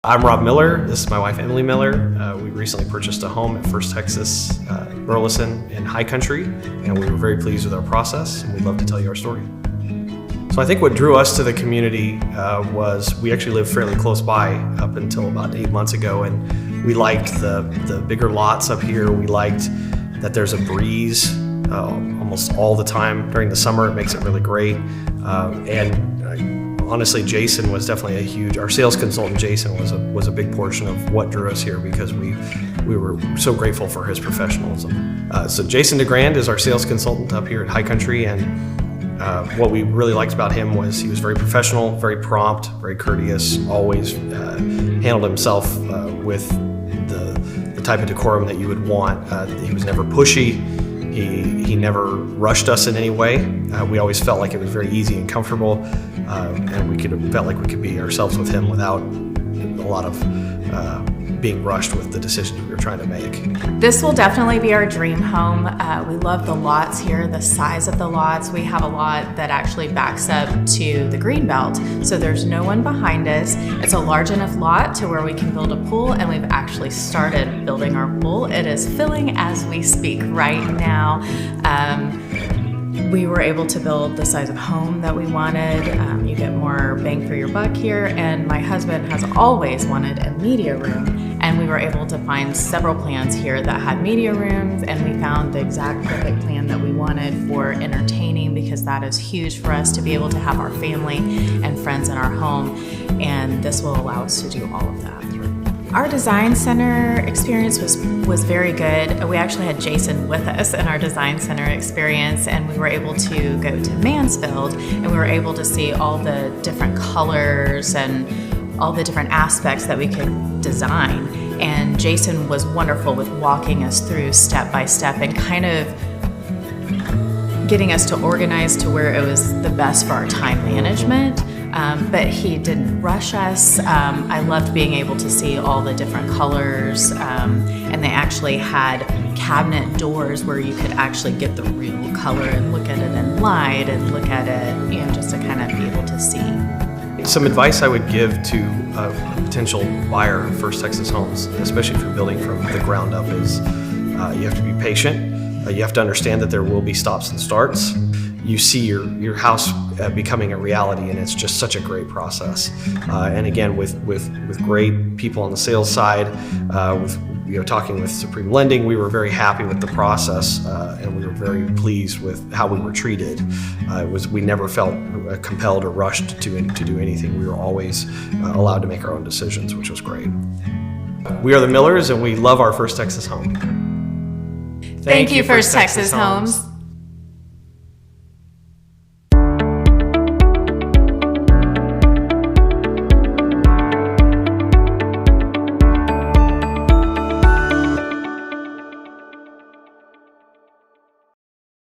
I'm Rob Miller. This is my wife, Emily Miller. We recently purchased a home at First Texas, Burleson in High Country, and we were very pleased with our process, and we'd love to tell you our story. So I think what drew us to the community was we actually lived fairly close by up until about 8 months ago, and we liked the bigger lots up here. We liked that there's a breeze almost all the time during the summer. It makes it really great. Honestly, Jason was definitely our sales consultant, Jason, was a big portion of what drew us here because we were so grateful for his professionalism. So Jason DeGrand is our sales consultant up here at High Country, and what we really liked about him was he was very professional, very prompt, very courteous, always handled himself with the type of decorum that you would want. He was never pushy. He never rushed us in any way. We always felt like it was very easy and comfortable, and we felt like we could be ourselves with him without a lot of being rushed with the decisions we were trying to make. This will definitely be our dream home. We love the lots here, the size of the lots. We have a lot that actually backs up to the greenbelt, so there's no one behind us. It's a large enough lot to where we can build a pool, and we've actually started building our pool. It is filling as we speak right now. We were able to build the size of home that we wanted. You get more bang for your buck here, and my husband has always wanted a media room, and we were able to find several plans here that had media rooms, and we found the exact perfect plan that we wanted for entertaining, because that is huge for us to be able to have our family and friends in our home, and this will allow us to do all of that. Our design center experience was very good. We actually had Jason with us in our design center experience, and we were able to go to Mansfield, and we were able to see all the different colors and all the different aspects that we could design. And Jason was wonderful with walking us through step by step and kind of getting us to organize to where it was the best for our time management. But he didn't rush us. I loved being able to see all the different colors, and they actually had cabinet doors where you could actually get the real color and look at it in light and look at it, just to kind of be able to see. Some advice I would give to a potential buyer of First Texas homes, especially if you're building from the ground up, is you have to be patient. You have to understand that there will be stops and starts. You see your house becoming a reality, and it's just such a great process. And again, with great people on the sales side, with talking with Supreme Lending, we were very happy with the process, and we were very pleased with how we were treated. We never felt compelled or rushed to do anything. We were always allowed to make our own decisions, which was great. We are the Millers, and we love our First Texas home. Thank you, First Texas Homes.